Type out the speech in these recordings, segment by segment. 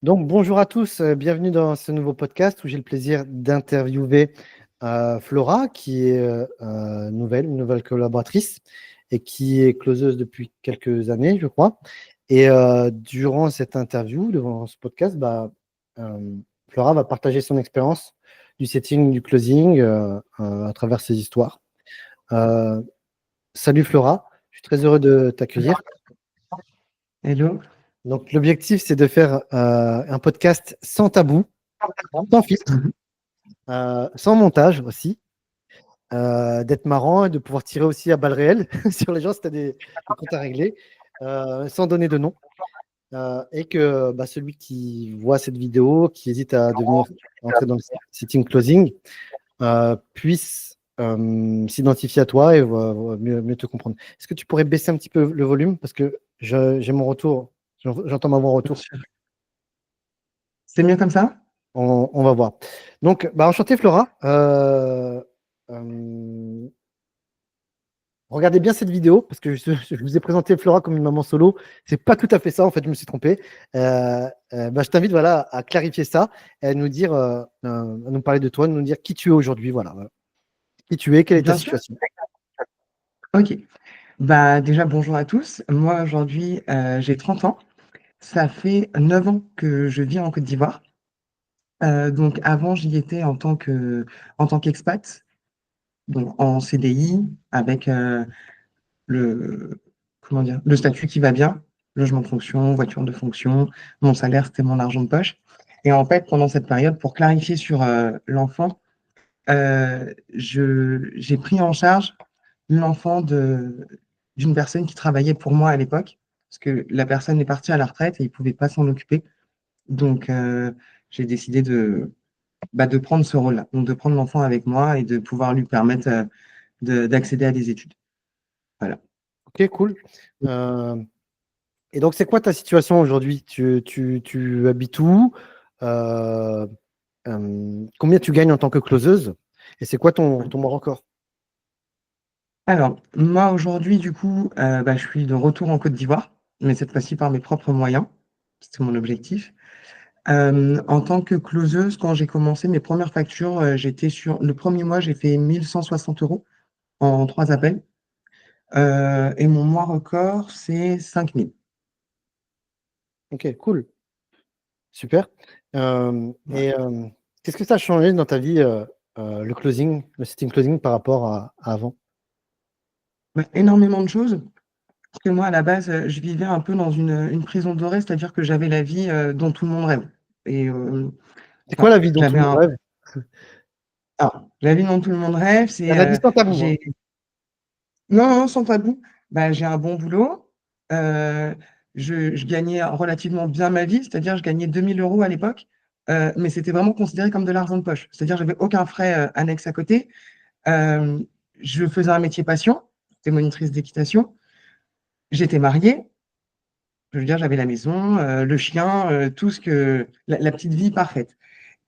Donc, bonjour à tous, bienvenue dans ce nouveau podcast où j'ai le plaisir d'interviewer Flora, qui est une nouvelle collaboratrice et qui est closeuse depuis quelques années, je crois. Et durant cette interview, devant ce podcast, Flora va partager son expérience du setting, du closing à travers ses histoires. Euh, Salut Flora, je suis très heureux de t'accueillir. Hello. Donc, l'objectif, c'est de faire un podcast sans tabou, sans filtre, Mhm. sans montage aussi, d'être marrant et de pouvoir tirer aussi à balles réelles sur les gens si tu as des comptes à régler, sans donner de nom. Et que celui qui voit cette vidéo, qui hésite à devenir entrer dans le sitting closing, puisse s'identifier à toi et mieux te comprendre. Est-ce que tu pourrais baisser un petit peu le volume parce que j'ai mon retour, j'entends ma voix en Bien retour. sûr. C'est mieux comme ça? On va voir. Donc, enchanté Flora. Euh, Regardez bien cette vidéo parce que je vous ai présenté Flora comme une maman solo. C'est pas tout à fait ça, en fait, je me suis trompé. Je t'invite voilà, à clarifier ça et à nous dire, à nous parler de toi, de nous dire qui tu es aujourd'hui. Voilà. Qui tu es, quelle est ta Bien sûr. situation. Ok. Déjà, bonjour à tous. Moi, aujourd'hui, j'ai 30 ans. Ça fait 9 ans que je vis en Côte d'Ivoire. Donc, avant, j'y étais en tant qu'expat, donc en CDI, avec le, comment dire, le statut qui va bien, logement de fonction, voiture de fonction. Mon salaire, c'était mon argent de poche. Et en fait, pendant cette période, pour clarifier sur l'enfant, j'ai pris en charge l'enfant d'une personne qui travaillait pour moi à l'époque, parce que la personne est partie à la retraite et il ne pouvait pas s'en occuper. Donc, j'ai décidé de prendre ce rôle-là, donc de prendre l'enfant avec moi et de pouvoir lui permettre d'accéder à des études. Voilà. Ok, cool. Euh, et donc, c'est quoi ta situation aujourd'hui? Tu habites où? Euh, Combien tu gagnes en tant que closeuse? Et c'est quoi ton mois record? Alors, moi, aujourd'hui, du coup, je suis de retour en Côte d'Ivoire, mais cette fois-ci par mes propres moyens. C'était mon objectif. En tant que closeuse, quand j'ai commencé mes premières factures, j'étais sur le premier mois, j'ai fait 1160 euros en 3 appels. Et mon mois record, c'est 5000. Ok, cool. Super. Qu'est-ce que ça a changé dans ta vie, le closing, le sitting closing par rapport à avant? Énormément de choses. Parce que moi, à la base, je vivais un peu dans une prison dorée, c'est-à-dire que j'avais la vie dont tout le monde rêve. Et C'est quoi la vie dont tout j'avais le monde un. rêve? Alors, la vie dont tout le monde rêve, c'est Un avis sans tabou, hein. j'ai. Non, non, sans tabou. J'ai un bon boulot. Euh, je gagnais relativement bien ma vie, c'est-à-dire je gagnais 2000 euros à l'époque, mais c'était vraiment considéré comme de l'argent de poche. C'est-à-dire j'avais aucun frais annexe à côté. Euh, je faisais un métier passion, j'étais monitrice d'équitation. J'étais mariée, je veux dire, j'avais la maison, le chien, tout ce que la petite vie parfaite.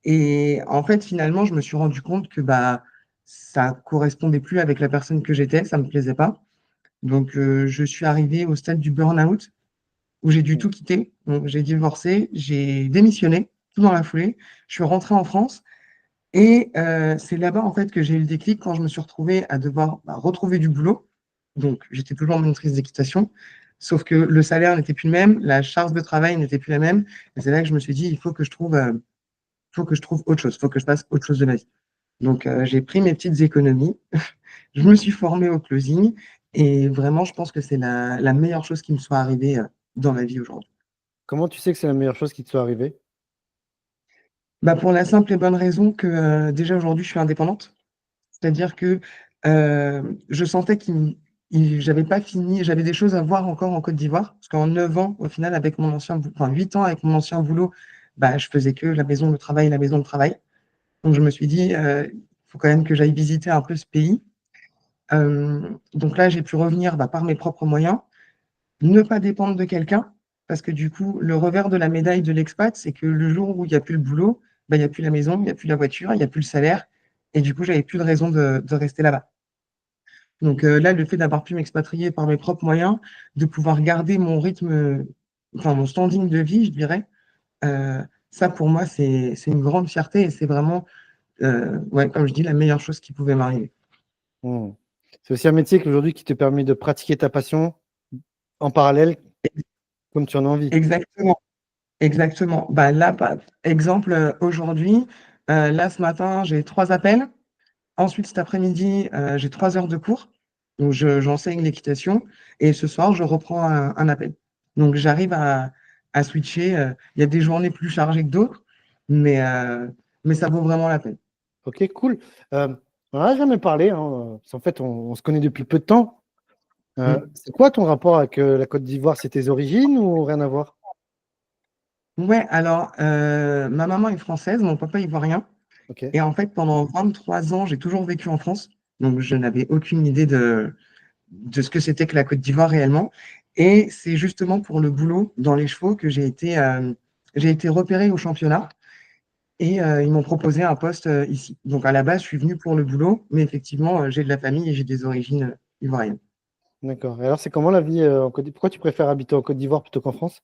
Et en fait, finalement, je me suis rendu compte que ça correspondait plus avec la personne que j'étais, ça me plaisait pas. Donc, je suis arrivée au stade du burn-out où j'ai dû tout quitter. Donc, j'ai divorcé, j'ai démissionné, tout dans la foulée. Je suis rentrée en France et c'est là-bas, en fait, que j'ai eu le déclic quand je me suis retrouvée à devoir retrouver du boulot. Donc, j'étais toujours monitrice d'équitation, sauf que le salaire n'était plus le même, la charge de travail n'était plus la même. Et c'est là que je me suis dit, il faut que je trouve autre chose, il faut que je fasse autre chose de ma vie. Donc, j'ai pris mes petites économies, je me suis formée au closing et vraiment, je pense que c'est la meilleure chose qui me soit arrivée dans ma vie aujourd'hui. Comment tu sais que c'est la meilleure chose qui te soit arrivée? Pour la simple et bonne raison que déjà aujourd'hui, je suis indépendante. C'est-à-dire que je sentais j'avais pas fini, j'avais des choses à voir encore en Côte d'Ivoire, parce qu'en 9 ans, au final, avec mon enfin 8 ans avec mon ancien boulot, je faisais que la maison, le travail, la maison, le travail. Donc je me suis dit, il faut quand même que j'aille visiter un peu ce pays. Donc là, j'ai pu revenir par mes propres moyens, ne pas dépendre de quelqu'un, parce que du coup, le revers de la médaille de l'expat, c'est que le jour où il n'y a plus le boulot, il n'y a plus la maison, il n'y a plus la voiture, il n'y a plus le salaire, et du coup, j'avais plus de raison de rester là-bas. Donc là, le fait d'avoir pu m'expatrier par mes propres moyens, de pouvoir garder mon rythme, enfin mon standing de vie, je dirais, Ça, pour moi, c'est une grande fierté et c'est vraiment, ouais, comme je dis, la meilleure chose qui pouvait m'arriver. Hmm. C'est aussi un métier aujourd'hui qui te permet de pratiquer ta passion en parallèle, comme tu en as envie. Exactement, exactement. Bah, là, exemple, aujourd'hui, là, ce matin, j'ai 3 appels. Ensuite, cet après-midi, j'ai 3 heures de cours. Donc, j'enseigne l'équitation. Et ce soir, je reprends un appel. Donc, j'arrive à switcher. Il y a des journées plus chargées que d'autres, mais, euh, mais ça vaut vraiment la peine. Ok, cool. On n'en a jamais parlé, hein, parce qu'en fait, on se connaît depuis peu de temps. Mm. C'est quoi ton rapport avec la Côte d'Ivoire? C'est tes origines ou rien à voir? Ouais, alors, ma maman est française, mon papa ivoirien. Ok. Et en fait, pendant 23 ans, j'ai toujours vécu en France. Donc, je n'avais aucune idée de ce que c'était que la Côte d'Ivoire réellement. Et c'est justement pour le boulot dans les chevaux que j'ai été repéré au championnat et ils m'ont proposé un poste ici. Donc à la base, je suis venu pour le boulot, mais effectivement, j'ai de la famille et j'ai des origines ivoiriennes. D'accord. Et alors, c'est comment la vie en Côte d'Ivoire? Pourquoi tu préfères habiter en Côte d'Ivoire plutôt qu'en France?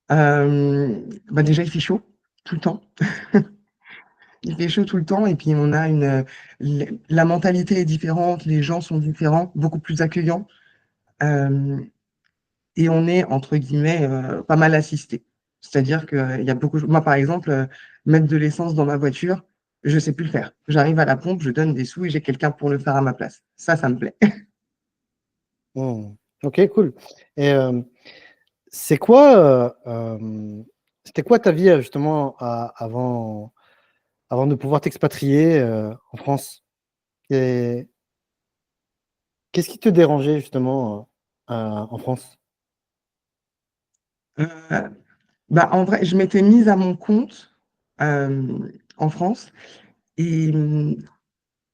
Bah déjà, il fait chaud tout le temps. Il fait chaud tout le temps et puis on a la mentalité est différente, les gens sont différents, beaucoup plus accueillants. Euh, et on est, entre guillemets, pas mal assisté. C'est-à-dire qu'il y a beaucoup. Moi, par exemple, mettre de l'essence dans ma voiture, je ne sais plus le faire. J'arrive à la pompe, je donne des sous et j'ai quelqu'un pour le faire à ma place. Ça me plaît. Hmm. Ok, cool. Et c'est quoi, c'était quoi ta vie justement avant de pouvoir t'expatrier en France? Et qu'est-ce qui te dérangeait justement en France? Euh, Bah, en vrai, je m'étais mise à mon compte en France et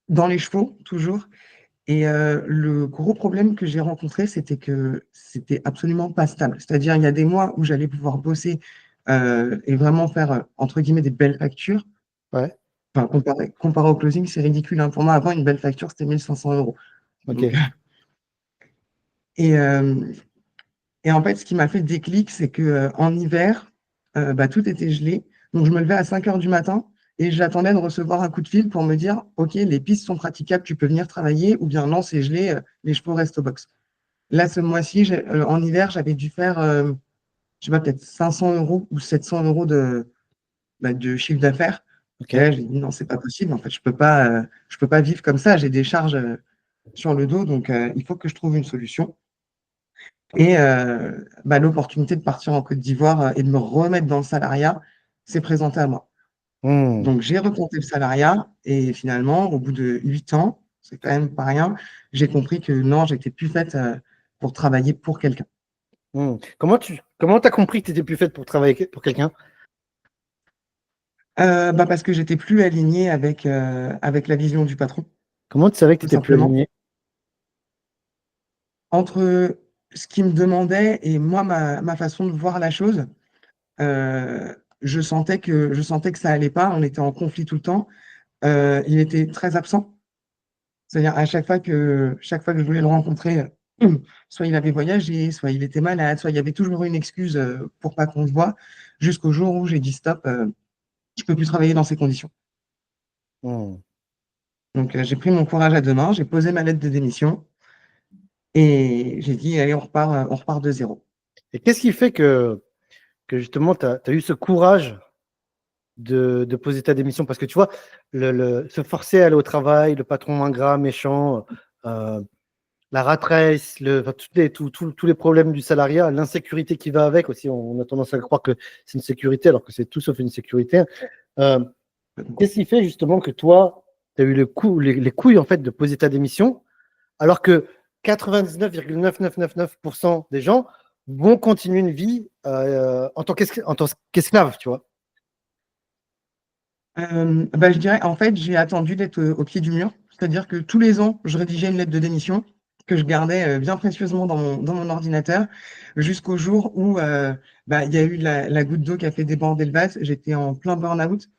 dans les chevaux, toujours. Et le gros problème que j'ai rencontré, c'était que c'était absolument pas stable. C'est-à-dire, il y a des mois où j'allais pouvoir bosser et vraiment faire, entre guillemets, des belles factures. Ouais, Enfin, comparé au closing, c'est ridicule, hein. Pour moi, avant, une belle facture, c'était 1 500 euros. Donc, ok. et, euh, et en fait, ce qui m'a fait le déclic, c'est que en hiver, bah, tout était gelé. Donc, je me levais à 5 heures du matin et j'attendais de recevoir un coup de fil pour me dire, OK, les pistes sont praticables, tu peux venir travailler, ou bien non, c'est gelé, les chevaux restent au box. Là, ce mois-ci, en hiver, j'avais dû faire, je sais pas, peut-être 500 euros ou 700 euros de chiffre d'affaires. Ok. Et là, j'ai dit, non, c'est pas possible. En fait, je peux pas vivre comme ça. J'ai des charges sur le dos, donc il faut que je trouve une solution. Et bah, l'opportunité de partir en Côte d'Ivoire et de me remettre dans le salariat s'est présentée à moi. Hmm. Donc, j'ai reconté le salariat et finalement, au bout de 8 ans, c'est quand même pas rien, j'ai compris que non, j'étais plus faite pour travailler pour quelqu'un. Hmm. Comment t'as compris que tu étais plus faite pour travailler pour quelqu'un? Bah, parce que j'étais plus alignée avec la vision du patron, Comment tu savais que tu tout étais plus simplement. aligné? Entre ce qu'il me demandait et moi, ma façon de voir la chose, je sentais que ça allait pas. On était en conflit tout le temps. Il était très absent. C'est-à-dire à chaque fois que je voulais le rencontrer, soit il avait voyagé, soit il était malade, soit il y avait toujours une excuse pour pas qu'on se voit, jusqu'au jour où j'ai dit stop, je peux plus travailler dans ces conditions. Hmm. Donc j'ai pris mon courage à deux mains, j'ai posé ma lettre de démission et j'ai dit allez, on repart de zéro. Et qu'est-ce qui fait que justement tu as eu ce courage de poser ta démission? Parce que tu vois, se forcer à aller au travail, le patron ingrat, méchant, euh, la rat race, enfin, tous les problèmes du salariat, l'insécurité qui va avec aussi. On a tendance à croire que c'est une sécurité alors que c'est tout sauf une sécurité. Euh, Qu'est-ce qui fait justement que toi, tu as eu les couilles en fait de poser ta démission alors que 99,9999% des gens vont continuer une vie en tant qu'esclave, tu vois? Bah, je dirais, en fait, j'ai attendu d'être au pied du mur. C'est-à-dire que tous les ans, je rédigeais une lettre de démission que je gardais bien précieusement dans mon ordinateur jusqu'au jour où bah, il y a eu la goutte d'eau qui a fait déborder le vase. J'étais en plein burn-out.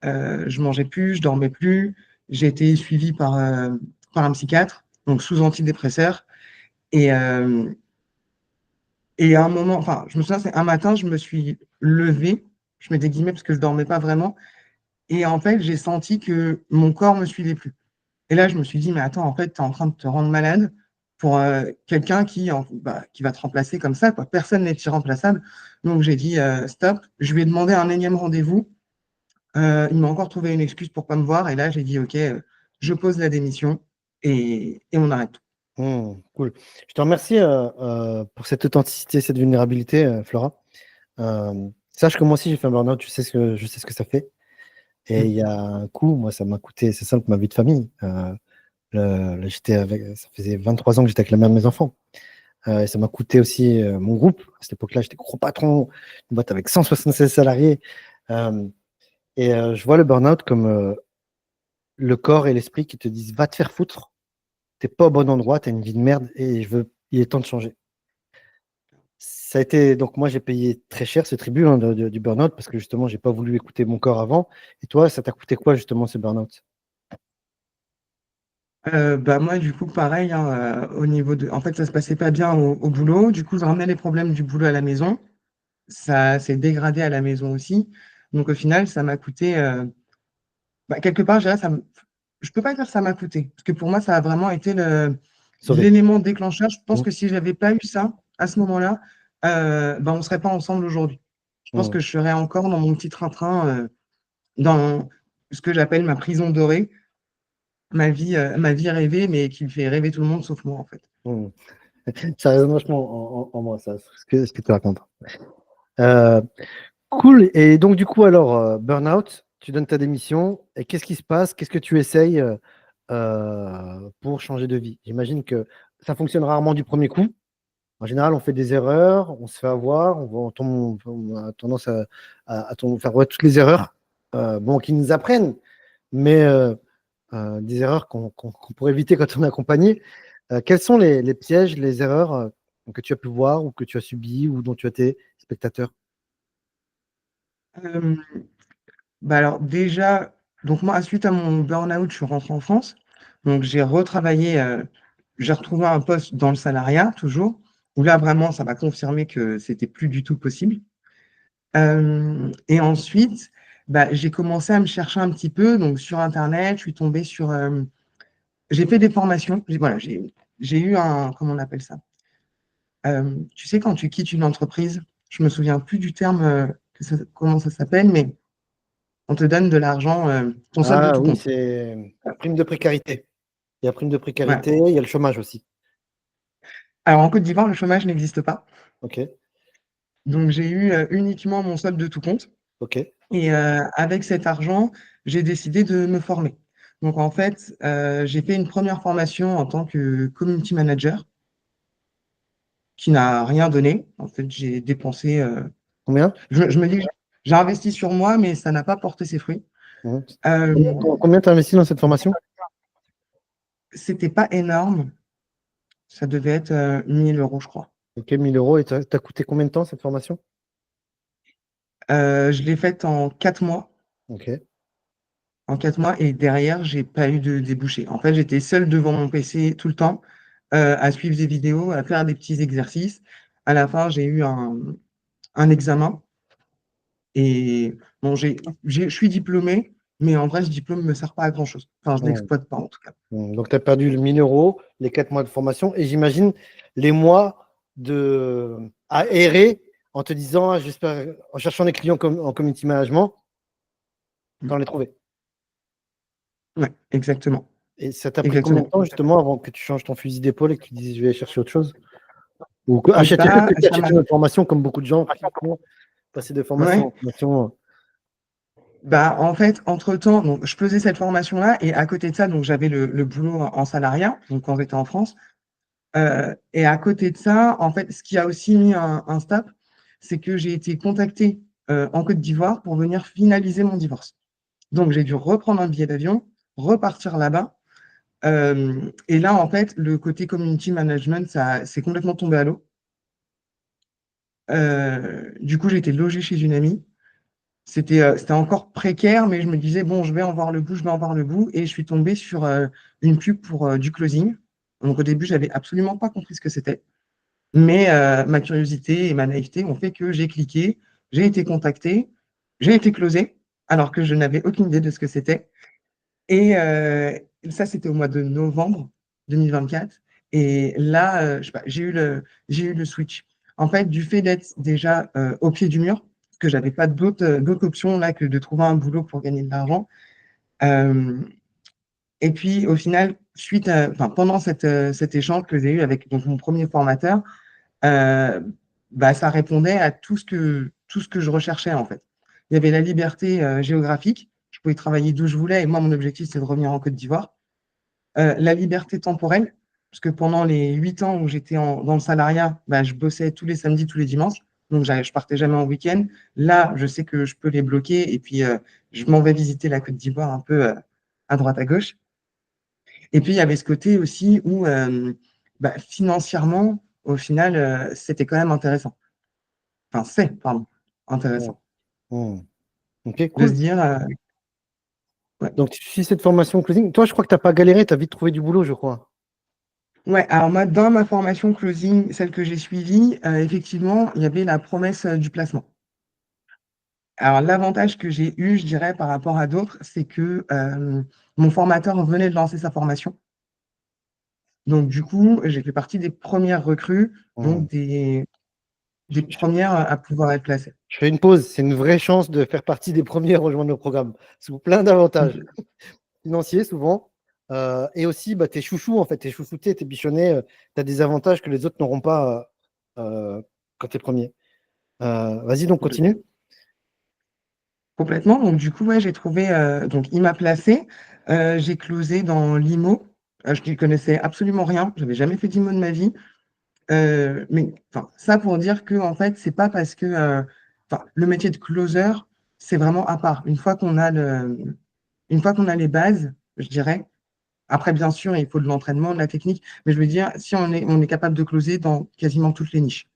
Je mangeais plus, je dormais plus. J'ai été suivi par un psychiatre, donc sous antidépresseur. Et, Et à un moment, enfin, je me souviens, c'est un matin, je me suis levée, je mets des guillemets parce que je dormais pas vraiment, et en fait, j'ai senti que mon corps me suivait plus. Et là, je me suis dit, mais attends, en fait, tu es en train de te rendre malade pour quelqu'un qui va te remplacer comme ça, quoi. Personne n'est irremplaçable. Donc, j'ai dit, stop. Je lui ai demandé un énième rendez-vous. Il m'a encore trouvé une excuse pour pas me voir. Et là, j'ai dit, OK, je pose la démission et on arrête tout. Cool. Je te remercie pour cette authenticité, cette vulnérabilité, Flora. Sache que moi aussi, j'ai fait un burn-out, je sais ce que ça fait. Et il y a un coup, moi, ça m'a coûté, c'est simple, ma vie de famille. Ça faisait 23 ans que j'étais avec la mère de mes enfants. Et ça m'a coûté aussi mon groupe. À cette époque-là, j'étais gros patron, une boîte avec 176 salariés. Euh, je vois le burn-out comme le corps et l'esprit qui te disent va te faire foutre, t'es pas au bon endroit, t'as une vie de merde et il est temps de changer. Ça a été, donc moi j'ai payé très cher ce tribut du burn-out parce que justement j'ai pas voulu écouter mon corps avant. Et toi, ça t'a coûté quoi justement ce burn-out? Bah moi, du coup, pareil, hein, au niveau de... En fait, ça se passait pas bien au boulot. Du coup, je ramenais les problèmes du boulot à la maison. Ça s'est dégradé à la maison aussi. Donc, au final, ça m'a coûté... quelque part, je dirais, je peux pas dire que ça m'a coûté. Parce que pour moi, ça a vraiment été Sauvé. l'élément déclencheur. Je pense Mmh, que si j'avais pas eu ça, à ce moment-là, on serait pas ensemble aujourd'hui. Je pense mmh, que je serais encore dans mon petit train-train, dans ce que j'appelle ma prison dorée, ma vie rêvée, mais qui fait rêver tout le monde sauf moi, en fait. mmh. Ça résonne vachement en moi, ça, ce que tu racontes. Euh, Cool. Et donc, du coup, alors, burn-out, tu donnes ta démission. Et qu'est-ce qui se passe? Qu'est-ce que tu essayes pour changer de vie? J'imagine que ça fonctionne rarement du premier coup. En général, on fait des erreurs, on se fait avoir, on a tendance faire ouais, toutes les erreurs bon, qui nous apprennent, mais des erreurs qu'on pourrait éviter quand on est accompagné. Quels sont les pièges, les erreurs que tu as pu voir ou que tu as subies ou dont tu as été spectateur? Euh, alors déjà, donc moi, suite à mon burn-out, je suis rentré en France. Donc j'ai retravaillé, j'ai retrouvé un poste dans le salariat, toujours, où là, vraiment, ça m'a confirmé que c'était plus du tout possible. Et ensuite, j'ai commencé à me chercher un petit peu. Donc sur Internet, je suis tombée sur... j'ai fait des formations. Voilà, j'ai eu un... Comment on appelle ça? Tu sais, quand tu quittes une entreprise, je me souviens plus du terme, comment ça s'appelle, mais on te donne de l'argent, ton solde de Ah tout oui, compte. c'est la prime de précarité. Il y a prime de Voilà. précarité, il y a le chômage aussi. Alors en Côte d'Ivoire, le chômage n'existe pas. Ok, Donc j'ai eu uniquement mon solde de tout compte. ok. Et avec cet argent, j'ai décidé de me former. Donc en fait, j'ai fait une première formation en tant que community manager qui n'a rien donné. En fait, j'ai dépensé. Combien? Je me dis que j'ai investi sur moi, mais ça n'a pas porté ses fruits. Mhm. Euh, Combien tu as investi dans cette formation? C'était pas énorme. Ça devait être 1000 euros, je crois. Ok, 1 000 euros. Et t'as coûté combien de temps cette formation? Je l'ai faite en 4 mois. Ok. En 4 mois, et derrière, j'ai pas eu de débouché. En fait, j'étais seule devant mon PC tout le temps, à suivre des vidéos, à faire des petits exercices. À la fin, j'ai eu un examen et bon, je suis diplômée, mais en vrai, ce diplôme ne me sert pas à grand-chose. Enfin, je ne Mhm. l'exploite pas en tout cas. Donc, tu as perdu le 1 000 euros, les 4 mois de formation, et j'imagine les mois à errer en te disant, ah, j'espère, en cherchant des clients en community management, t'en les trouvé. Ouais, exactement. Et ça t'a pris combien de Exactement. temps justement avant que tu changes ton fusil d'épaule et que tu dises, je vais chercher autre chose? Ou Et que tu ça achètes m'a. une autre formation comme beaucoup de gens qui font passer de formation Ouais. en formation. En fait, entre-temps, donc, je faisais cette formation-là et à côté de ça, donc, j'avais le boulot en salariat, donc quand j'étais en France. Et à côté de ça, en fait, ce qui a aussi mis un stop, c'est que j'ai été contactée en Côte d'Ivoire pour venir finaliser mon divorce. Donc, j'ai dû reprendre un billet d'avion, repartir là-bas. Et là, en fait, le côté community management, ça c'est complètement tombé à l'eau. Du coup, j'ai été logée chez une amie. C'était encore précaire, mais je me disais, bon, je vais en voir le bout, je vais en voir le bout. Et je suis tombée sur une pub pour du closing. Donc, au début, j'avais absolument pas compris ce que c'était. Mais ma curiosité et ma naïveté ont fait que j'ai cliqué, j'ai été contacté, j'ai été closé, alors que je n'avais aucune idée de ce que c'était. Et ça, c'était au mois de novembre 2024. Et là, je sais pas, j'ai eu le switch. En fait, du fait d'être déjà au pied du mur, parce que j'avais pas d'autres options là que de trouver un boulot pour gagner de l'argent. Euh, et puis, au final, enfin, pendant cet échange que j'ai eu avec donc, mon premier formateur, euh, bah, ça répondait à tout ce que je recherchais en fait. Il y avait la liberté géographique, je pouvais travailler d'où je voulais, et moi, mon objectif, c'est de revenir en Côte d'Ivoire. La liberté temporelle, parce que pendant les 8 ans où j'étais dans le salariat, bah, je bossais tous les samedis, tous les dimanches, donc je partais jamais en week-end. Là, je sais que je peux les bloquer, et puis je m'en vais visiter la Côte d'Ivoire un peu à droite à gauche. Et puis, il y avait ce côté aussi où, bah, financièrement, au final, c'était quand même intéressant. Enfin, c'est, pardon, Hmm. intéressant. Hmm. Ok, De se cool. dire, ouais. Donc, tu suis cette formation closing. Toi, je crois que tu n'as pas galéré, tu as vite trouvé du boulot, je crois. Ouais, alors moi, dans ma formation closing, celle que j'ai suivie, effectivement, il y avait la promesse du placement. Alors, l'avantage que j'ai eu, je dirais, par rapport à d'autres, c'est que mon formateur venait de lancer sa formation. Donc, du coup, j'ai fait partie des premières recrues, Hmm. donc des Je, premières à pouvoir être placées. je fais une pause. C'est une vraie chance de faire partie des premiers à rejoindre nos programmes. Sous plein d'avantages financiers, souvent. Et aussi, bah, tes chouchous, en fait, tes chouchoutés, tes bichonnés, tu as des avantages que les autres n'auront pas quand tu es premier. Vas-y, donc continue. Complètement. Donc, du coup, ouais, j'ai trouvé. Donc, il m'a placé. J'ai closé dans l'IMO. Je n'y connaissais absolument rien. Je n'avais jamais fait d'IMO de ma vie. Mais enfin, ça pour dire que, en fait, c'est pas parce que. Enfin, le métier de closer, c'est vraiment à part. Une fois qu'on a les bases, je dirais. Après, bien sûr, il faut de l'entraînement, de la technique. Mais je veux dire, si on est capable de closer dans quasiment toutes les niches,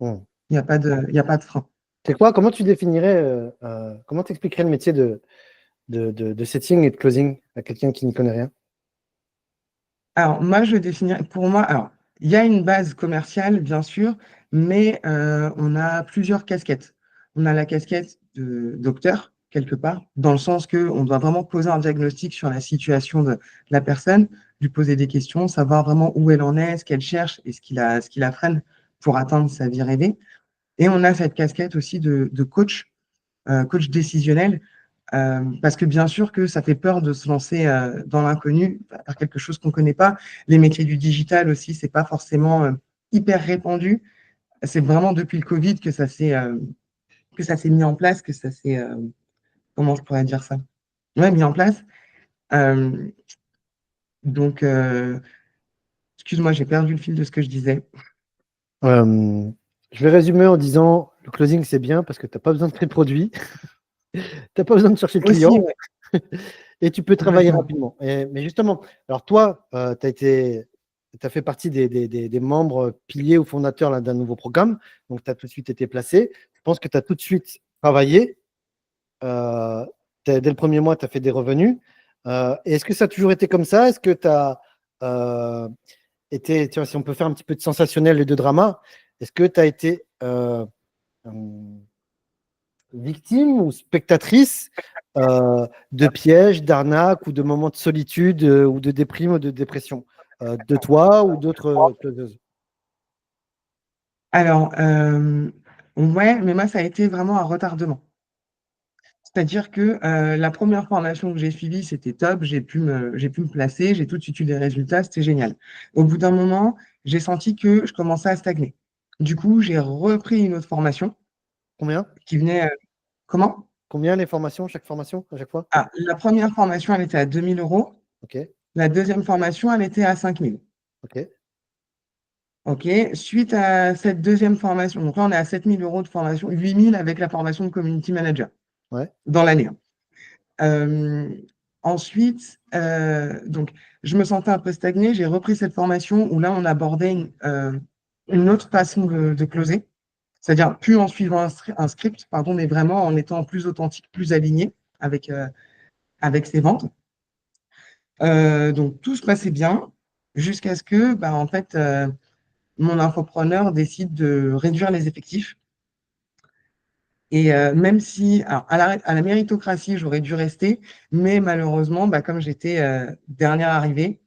Hmm. il y a pas de frein. C'est quoi? Comment tu définirais, comment tu expliquerais le métier de setting et de closing à quelqu'un qui n'y connaît rien? Alors, moi, je définirais, pour moi, alors, il y a une base commerciale, bien sûr, mais on a plusieurs casquettes. On a la casquette de docteur, quelque part, dans le sens qu'on doit vraiment poser un diagnostic sur la situation de la personne, lui poser des questions, savoir vraiment où elle en est, ce qu'elle cherche et ce qui la freine pour atteindre sa vie rêvée. Et on a cette casquette aussi de coach, coach décisionnel, parce que bien sûr que ça fait peur de se lancer dans l'inconnu, faire quelque chose qu'on ne connaît pas. Les métiers du digital aussi, c'est pas forcément hyper répandu. C'est vraiment depuis le Covid que ça s'est mis en place, que ça s'est, comment je pourrais dire ça? Ouais, mis en place. Euh, donc, excuse-moi, j'ai perdu le fil de ce que je disais. Euh, je vais résumer en disant le closing, c'est bien parce que tu n'as pas besoin de pré-produit, tu n'as pas besoin de chercher le Aussi, client ouais, et tu peux travailler complètement. rapidement. Mais justement, alors toi, tu as fait partie des membres piliers ou fondateurs là, d'un nouveau programme, donc tu as tout de suite été placé. Je pense que tu as tout de suite travaillé. Euh, Dès le premier mois, tu as fait des revenus. Et est-ce que ça a toujours été comme ça? Est-ce que tu as été, tu vois, si on peut faire un petit peu de sensationnel et de drama, est-ce que tu as été victime ou spectatrice de pièges, d'arnaques ou de moments de solitude ou de déprime ou de dépression de toi ou d'autres closeuses? Alors, ouais, mais moi, ça a été vraiment un retardement. C'est-à-dire que la première formation que j'ai suivie, c'était top, j'ai pu me placer, j'ai tout de suite eu des résultats, c'était génial. Au bout d'un moment, j'ai senti que je commençais à stagner. Du coup, j'ai repris une autre formation Combien? qui venait. Comment? Combien les formations, chaque formation, à chaque fois? Ah, la première formation, elle était à 2 000 euros. Ok, La deuxième formation, elle était à 5 000. ok, OK. Suite à cette deuxième formation, donc là, on est à 7 000 euros de formation, 8 000 avec la formation de community manager ouais. dans l'année, hein. Euh, ensuite, donc, je me sentais un peu stagnée. J'ai repris cette formation où là, on abordait une autre façon de closer, c'est-à-dire plus en suivant un script, pardon, mais vraiment en étant plus authentique, plus aligné avec, avec ses ventes. Donc, tout se passait bien jusqu'à ce que, bah, en fait, mon infopreneur décide de réduire les effectifs. Et même si, alors, à la méritocratie, j'aurais dû rester, mais malheureusement, comme j'étais dernière arrivée,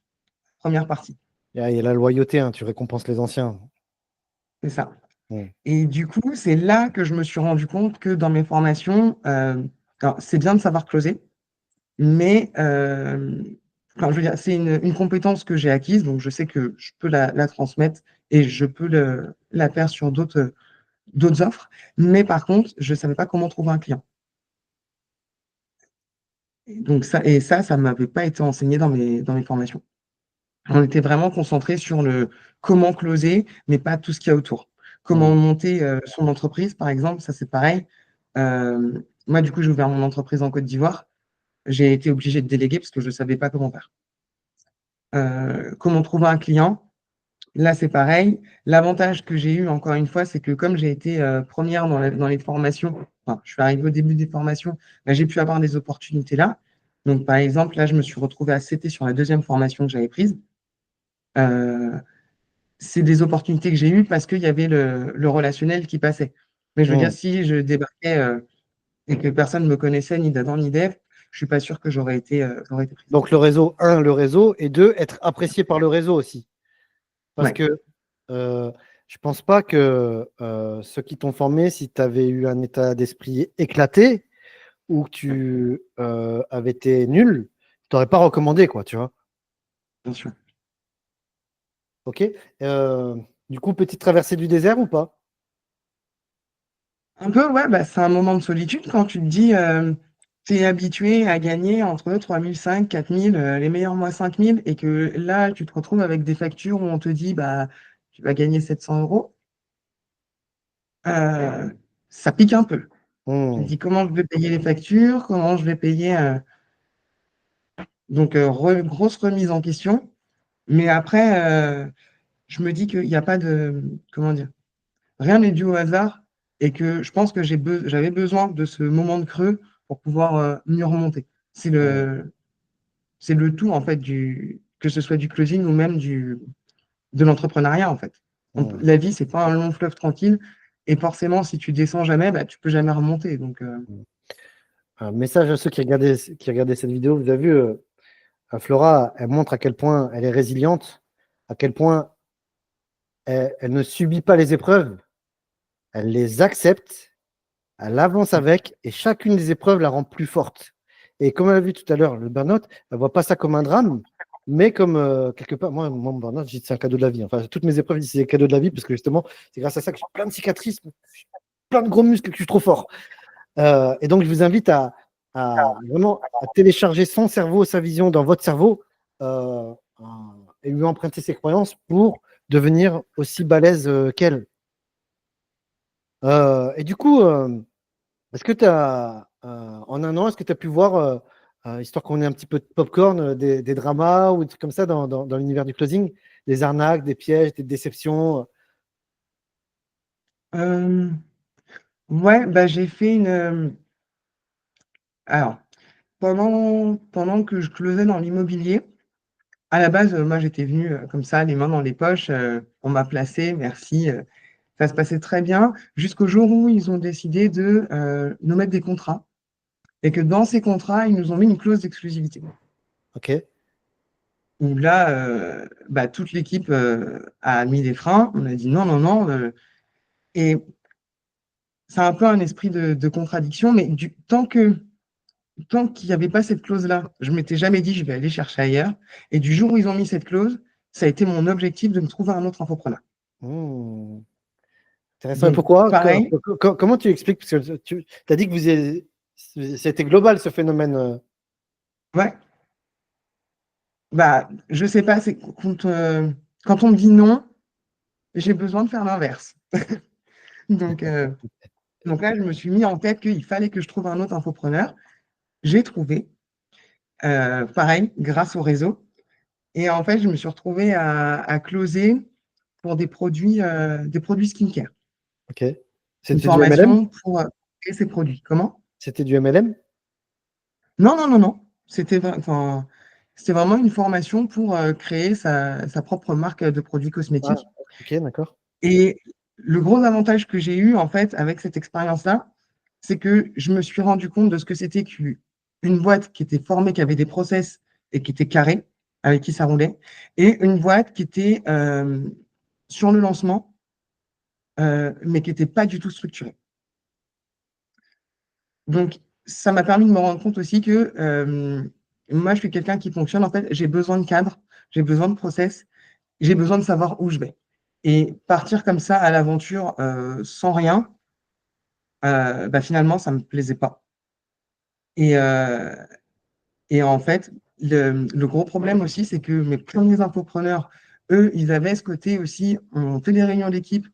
première partie, Il y a la loyauté, hein, tu récompenses les anciens. c'est ça. Mm. Et du coup, c'est là que je me suis rendu compte que dans mes formations, alors, c'est bien de savoir closer, mais enfin, je veux dire, c'est une compétence que j'ai acquise, donc je sais que je peux la transmettre et je peux la faire sur d'autres offres. Mais par contre, je ne savais pas comment trouver un client. Donc ça ne m'avait pas été enseigné dans mes formations. On était vraiment concentré sur le comment closer, mais pas tout ce qu'il y a autour. Comment Mm. monter son entreprise, par exemple, ça c'est pareil. Moi, du coup, j'ai ouvert mon entreprise en Côte d'Ivoire. J'ai été obligé de déléguer parce que je ne savais pas comment faire. Comment trouver un client? Là, c'est pareil. L'avantage que j'ai eu, encore une fois, c'est que comme j'ai été première dans les formations, enfin, je suis arrivée au début des formations, j'ai pu avoir des opportunités là. Donc, par exemple, là, je me suis retrouvée à CT sur la deuxième formation que j'avais prise. Euh, c'est des opportunités que j'ai eues parce qu'il y avait le relationnel qui passait. Mais je veux dire, Mm. si je débarquais et que personne ne me connaissait ni d'Adam ni d'Ève, je suis pas sûr que j'aurais été prise. Donc le réseau, un, le réseau, et deux, être apprécié par le réseau aussi. Parce Ouais, que je pense pas que ceux qui t'ont formé, si tu avais eu un état d'esprit éclaté ou que tu avais été nul, tu t'aurais pas recommandé, quoi, tu vois. bien sûr. Ok. Du coup, petite traversée du désert ou pas? Un peu, ouais, c'est un moment de solitude quand tu te dis, tu es habitué à gagner entre 3 500, 4 000, les meilleurs mois 5 000, et que là, tu te retrouves avec des factures où on te dit, tu vas gagner 700 euros. Euh, Ça pique un peu. Tu te Hmm. dis comment je vais payer les factures, comment je vais payer. Donc, grosse remise en question. Mais après, je me dis qu'il n'y a pas de. Comment dire? Rien n'est dû au hasard et que je pense que j'avais besoin de ce moment de creux pour pouvoir mieux remonter. Hmm. C'est le tout, en fait, que ce soit du closing ou même de l'entrepreneuriat, en fait. Hmm. La vie, c'est pas un long fleuve tranquille. Et forcément, si tu descends jamais, tu peux jamais remonter. Donc, Hmm. Un message à ceux qui regardaient cette vidéo. Vous avez vu, Flora, elle montre à quel point elle est résiliente, à quel point elle ne subit pas les épreuves, elle les accepte, elle avance avec, et chacune des épreuves la rend plus forte. Et comme elle a vu tout à l'heure, le burn-out, elle ne voit pas ça comme un drame, mais comme quelque part, moi, mon burn-out, je dis que c'est un cadeau de la vie. Enfin, toutes mes épreuves, c'est des cadeaux de la vie, parce que justement, c'est grâce à ça que j'ai plein de cicatrices, plein de gros muscles, que je suis trop fort. Et donc, je vous invite à vraiment à télécharger son cerveau, sa vision dans votre cerveau, euh, euh, et lui emprunter ses croyances pour devenir aussi balèze qu'elle. Et du coup, est-ce que tu as, en un an, est-ce que tu as pu voir, histoire qu'on ait un petit peu de popcorn, des dramas ou des trucs comme ça dans l'univers du closing, des arnaques, des pièges, des déceptions? euh, ouais, j'ai fait une. Alors, pendant que je closais dans l'immobilier, à la base, moi, j'étais venu comme ça, les mains dans les poches. On m'a placé, merci. Ça se passait très bien, jusqu'au jour où ils ont décidé de nous mettre des contrats et que dans ces contrats, ils nous ont mis une clause d'exclusivité. Ok. Où là, toute l'équipe a mis des freins. On a dit non, non, non. Et c'est un peu un esprit de contradiction, mais tant qu'il n'y avait pas cette clause-là, je m'étais jamais dit je vais aller chercher ailleurs. Et du jour où ils ont mis cette clause, ça a été mon objectif de me trouver un autre infopreneur. Hmm. Intéressant. Et Donc, pourquoi? pareil, Comment tu expliques? Parce que tu as dit que c'était global ce phénomène. ouais, je sais pas, c'est quand on me dit non, j'ai besoin de faire l'inverse. Donc, donc là, je me suis mis en tête qu'il fallait que je trouve un autre infopreneur. J'ai trouvé, pareil, grâce au réseau. Et en fait, je me suis retrouvée à closer pour des produits skincare. Ok. Une C'était du MLM? formation pour créer ces produits. Comment? C'était du MLM? Non, non, non, non. C'était vraiment une formation pour créer sa propre marque de produits Ah, cosmétiques. Ok, d'accord. Et le gros avantage que j'ai eu, en fait, avec cette expérience-là, c'est que je me suis rendu compte de ce que c'était qu'une boîte qui était formée, qui avait des process et qui était carrée, avec qui ça roulait, et une boîte qui était sur le lancement, mais qui n'était pas du tout structurée. Donc, ça m'a permis de me rendre compte aussi que moi, je suis quelqu'un qui fonctionne. En fait, j'ai besoin de cadre, j'ai besoin de process, j'ai besoin de savoir où je vais. Et partir comme ça à l'aventure sans rien, bah, finalement, ça ne me plaisait pas. Et, euh, et en fait, le gros problème aussi, c'est que mes premiers infopreneurs, eux, ils avaient ce côté aussi, on fait des réunions d'équipe,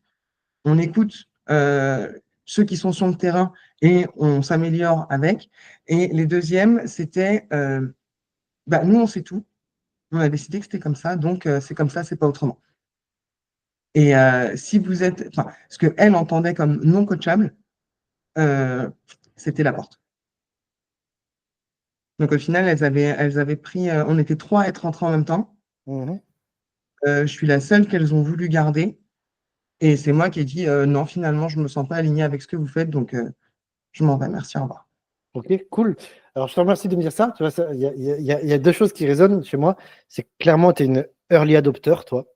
on écoute ceux qui sont sur le terrain et on s'améliore avec. Et les deuxièmes, c'était, bah, nous, on sait tout. On a décidé que c'était comme ça, donc c'est comme ça, c'est pas autrement. Et si vous êtes, enfin, ce qu'elle entendait comme non coachable, euh, c'était la porte. Donc au final, elles avaient pris, on était trois à être rentrés en même temps. Mhm. Je suis la seule qu'elles ont voulu garder. Et c'est moi qui ai dit non, finalement, je ne me sens pas alignée avec ce que vous faites, donc je m'en vais. Merci, au revoir. Ok, cool. Alors, je te remercie de me dire ça. Tu vois, il y a deux choses qui résonnent chez moi. C'est que clairement, tu es une early adopter, toi.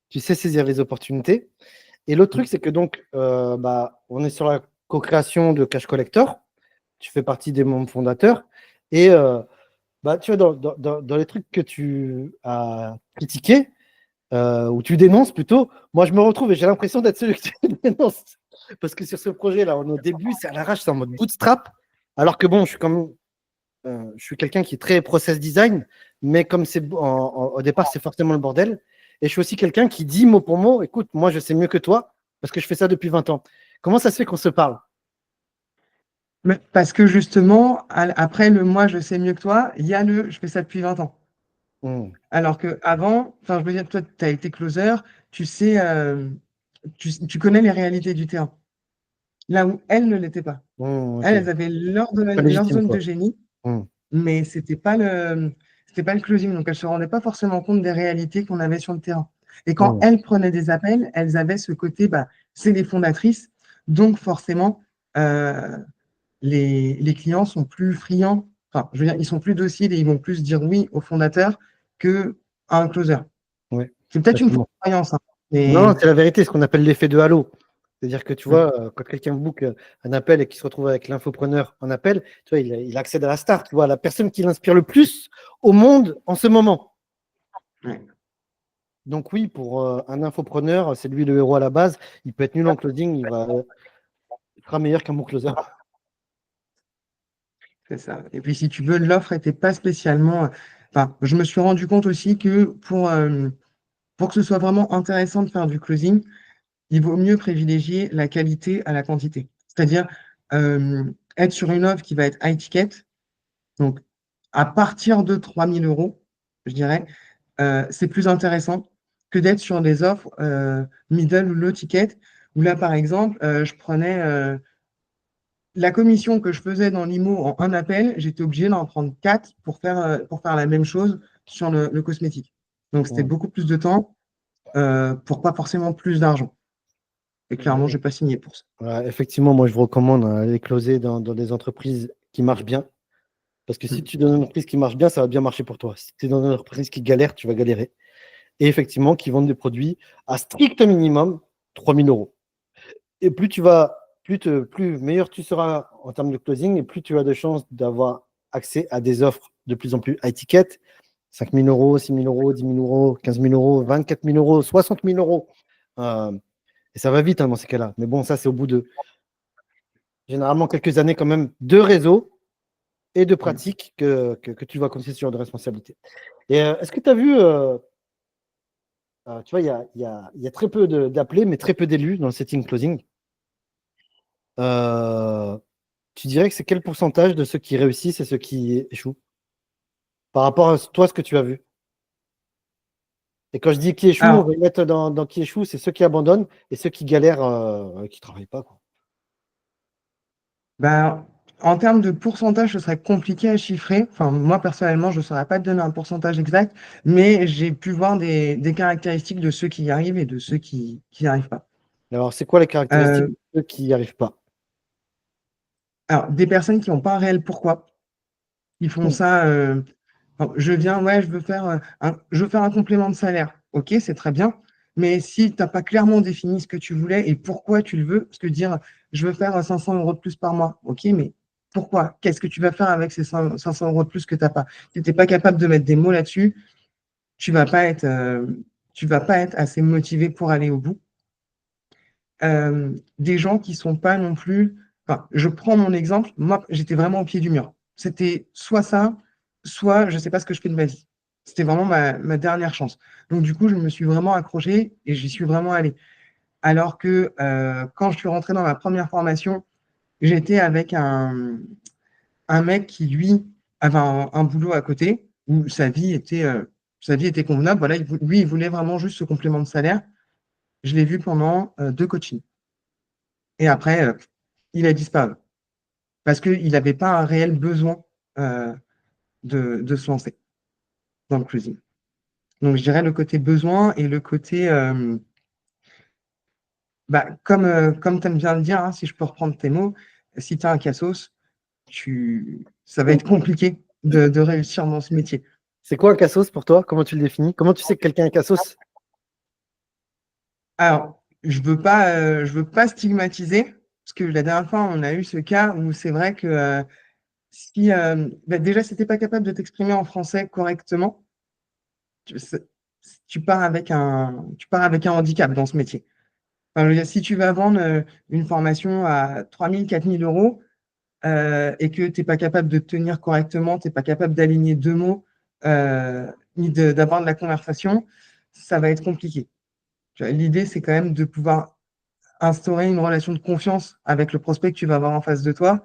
Tu sais saisir les opportunités. Et l'autre truc, c'est que donc, bah, on est sur la co-création de Cash Collector. Tu fais partie des membres fondateurs. Et bah, tu vois, dans les trucs que tu as critiqués, ou tu dénonces plutôt, moi, je me retrouve et j'ai l'impression d'être celui que tu dénonces. Parce que sur ce projet-là, on est au début, c'est à l'arrache, c'est en mode bootstrap. Alors que bon, je suis quelqu'un qui est très process design, mais comme au départ, c'est forcément le bordel. Et je suis aussi quelqu'un qui dit mot pour mot, écoute, moi, je sais mieux que toi, parce que je fais ça depuis 20 ans. Comment ça se fait qu'on se parle? Mais parce que justement, après le moi, je sais mieux que toi, il y a le je fais ça depuis 20 ans. Hmm. Alors que avant, enfin, je veux dire, toi, tu as été closer, tu sais, tu connais les réalités du terrain. Là où elles ne l'étaient pas. Hmm, ok. Elles avaient Pas leur légitime, zone de quoi. génie, Hmm, mais c'était pas le closing. Donc, elles se rendaient pas forcément compte des réalités qu'on avait sur le terrain. Et quand hmm, elles prenaient des appels, elles avaient ce côté, bah, c'est les fondatrices. Donc, forcément, euh, les clients sont plus friands. Enfin, je veux dire, ils sont plus dociles et ils vont plus dire oui au fondateur que à un closer. ouais, C'est peut-être une fausse exactement. croyance, hein, Non, mais c'est la vérité, ce qu'on appelle l'effet de halo. C'est-à-dire que tu mm, vois, quand quelqu'un book un appel et qu'il se retrouve avec l'infopreneur en appel, tu vois, il accède à la star, tu vois, la personne qui l'inspire le plus au monde en ce moment. ouais, Donc oui, pour un infopreneur, c'est lui le héros à la base. Il peut être nul en closing, il sera meilleur qu'un bon closer. c'est ça. Et puis, si tu veux, l'offre n'était pas spécialement. Enfin, je me suis rendu compte aussi que pour que ce soit vraiment intéressant de faire du closing, il vaut mieux privilégier la qualité à la quantité. C'est-à-dire être sur une offre qui va être high ticket, donc à partir de 3 000 euros, je dirais, c'est plus intéressant que d'être sur des offres middle ou low ticket, où là, par exemple, je prenais la commission que je faisais dans l'IMO en un appel, j'étais obligé d'en prendre quatre pour faire la même chose sur le cosmétique. Donc, c'était Mm. beaucoup plus de temps pour pas forcément plus d'argent. Et clairement, je Ouais. n'ai pas signé pour ça. Ouais, effectivement, moi je vous recommande d'aller closer dans des entreprises qui marchent bien. Parce que si Mm. tu es dans une entreprise qui marche bien, ça va bien marcher pour toi. Si tu es dans une entreprise qui galère, tu vas galérer. Et effectivement, qui vendent des produits à strict minimum 3 000 euros. Et plus meilleur tu seras en termes de closing, et plus tu as de chances d'avoir accès à des offres de plus en plus high ticket, 5 000 euros, 6 000 euros, 10 000 euros, 15 000 euros, 24 000 euros, 60 000 euros. Euh, et ça va vite dans ces cas-là. Mais bon, ça, c'est au bout de généralement quelques années quand même de réseau et de Mm. pratique que tu vas continuer ce genre de responsabilité. Et est-ce que tu as vu, tu vois, il y a très peu d'appelés, mais très peu d'élus dans le setting closing. Euh, Tu dirais que c'est quel pourcentage de ceux qui réussissent et ceux qui échouent par rapport à toi, ce que tu as vu? Et quand je dis qui échoue, on Alors, va y mettre dans qui échoue, c'est ceux qui abandonnent et ceux qui galèrent, qui ne travaillent pas, quoi. ben, En termes de pourcentage, ce serait compliqué à chiffrer. Enfin, moi, personnellement, je ne saurais pas te donner un pourcentage exact, mais j'ai pu voir des caractéristiques de ceux qui y arrivent et de ceux qui n'y arrivent pas. Alors, c'est quoi les caractéristiques Euh, de ceux qui n'y arrivent pas? alors, des personnes qui n'ont pas un réel pourquoi, ils font ça. Enfin, je viens, ouais, je veux faire un complément de salaire. Ok, c'est très bien. Mais si tu n'as pas clairement défini ce que tu voulais et pourquoi tu le veux, parce que dire je veux faire 500 euros de plus par mois, ok, mais pourquoi? Qu'est-ce que tu vas faire avec ces 500 euros de plus que tu n'as pas? Si tu n'es pas capable de mettre des mots là-dessus, tu vas pas être, euh, tu vas pas être assez motivé pour aller au bout. Des gens qui sont pas non plus. Enfin, je prends mon exemple. Moi, j'étais vraiment au pied du mur. C'était soit ça, soit je sais pas ce que je fais de ma vie. C'était vraiment ma dernière chance. Donc, du coup, je me suis vraiment accroché et j'y suis vraiment allé. Alors que quand je suis rentré dans ma première formation, j'étais avec un mec qui, lui, avait un boulot à côté où sa vie était convenable. Voilà, lui, il voulait vraiment juste ce complément de salaire. Je l'ai vu pendant 2 coachings. Et après, il a disparu parce qu'il n'avait pas un réel besoin euh, de se lancer dans le closing. Donc, je dirais le côté besoin et le côté, comme tu aimes bien le dire, hein, si je peux reprendre tes mots, si tu as un cassos, ça va être compliqué de réussir dans ce métier. C'est quoi un cassos pour toi? Comment tu le définis? Comment tu sais que quelqu'un est cassos? Alors, je veux pas stigmatiser, parce que la dernière fois, on a eu ce cas où c'est vrai que si déjà, si tu n'es pas capable de t'exprimer en français correctement, tu, c'est- tu pars avec un handicap dans ce métier. Enfin, je veux dire, si tu vas vendre une formation à 3 000, 4 000 euros et que tu n'es pas capable de te tenir correctement, tu n'es pas capable d'aligner deux mots ni d'avoir de la conversation, ça va être compliqué. Tu vois, l'idée, c'est quand même de pouvoir instaurer une relation de confiance avec le prospect que tu vas avoir en face de toi.